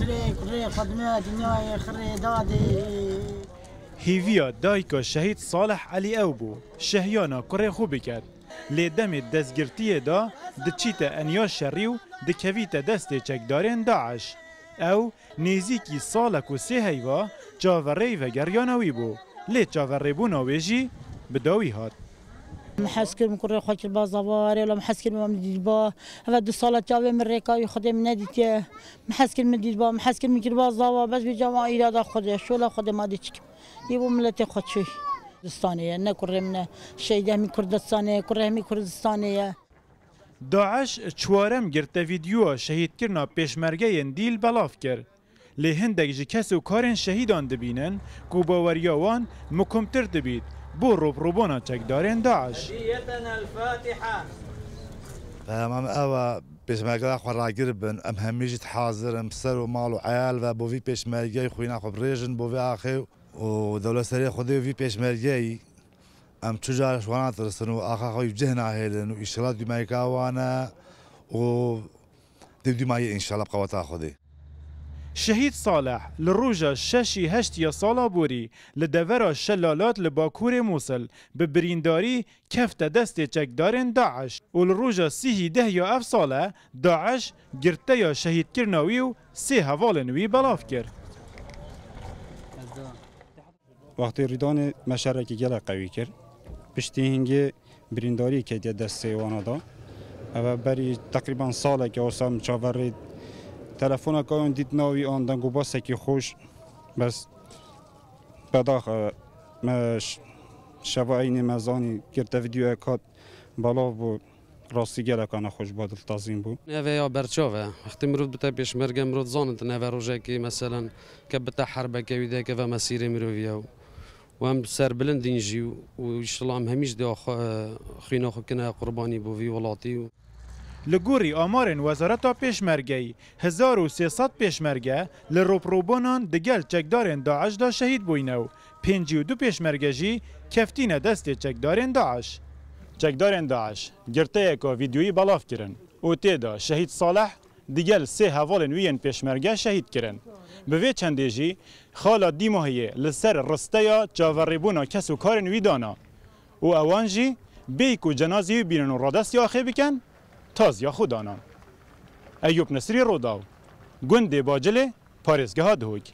نصری کره خدمه دنیای خری دادی هیویا دایکا شهید صالح علی اوبو شهیانا کره خوبی کرد لیدم دستگرتی دا دچیت انیا شریو دکویت دست چکدارین داعش او نیزیکی سالک و سه هیوا جاوری و گریانوی بو لی جاوری بو نویجی بداوی هات محسكر من كره خوش البازوار ولا محسكر من ديبا هذا دو صالة جاوي من ريكا خدي من نديته محسكر من ديبا محسكر من كربازاوا بس بجماعة إيراد خدي شو لا خدي ما ديتك يبو ملتي خد شوي كردستانية نكره من شيء من كردستانية كره من كردستانية داعش چوارم گرته ویدیو شهید کرنا پیشمرگه دیل بلاف کرد. لی هندک جی کسو کارن شهیدان دبینن کو باوریاوان مکمتر دبید بو روبروبانا چکدارن داعش. فهم اوا پیشمرگه خو راگیر بن ام همیجت حاضر ام سر و مال و عیال و بو وی پیشمرگه خوینا خو بریجن بو وی آخه و دولت سری خودی وی پیشمرگه ام تجار شوانات رسنو آخا خوی جهنا هیلن و اشتغالات بیمایکا وانا و دبدی مای انشالله بقوتا خودی. شهید صالح لروجا ششی هشتیا سالا بوری لدورا شلالات لباکور موصل به برینداری کفت دست چکدارن داعش و لروجا سیهی ده یا اف ساله داعش گرته یا شهید کرناوی و سی هوالنوی بلاف کرد. وقتی ریدان مشارکی گله قوی کرد پشتی هنگی برینداری که دسته وانا دا و بری تقریبا ساله که اصلا چاوری تلفن که اون دید ناوی آن دنگو باسه که خوش بس بداخل مش شباینی مزانی گرته ویدیو اکاد بالا بود راستی گله کنه خوش بادل تازیم بود. نوه یا برچاوه وقتی مرود بتا پیش مرگم مرود زانت نوه روزه که مثلا که بتا حربه که ویده که و مسیر مرویه و هم سر بلند اینجی و اشتلا هم همیش ده خینا خو کنه قربانی بوی ولاتی لگوری آمارن وزارت پیشمرگی 1300 پیشمرگه لروپروبانان دگل چکدارن داعش دا شهید بوینو 52 پیشمرگه جی کفتین دست چکدارن داعش. چکدارن داعش گرته که ویدیویی بلاف کرن و تیدا شهید صالح دیگل سه هوالن وین پیشمرگه شهید کرن. به وی چنده جی خالا دیماهیه لسر رسته جاوریبونا کسو کارن ویدانا و اوان جی بیکو جنازی بینن و رادست یا آخه بکن تاز یا خودانان. ایوب نصری روداو گنده باجله پارزگاه دهوک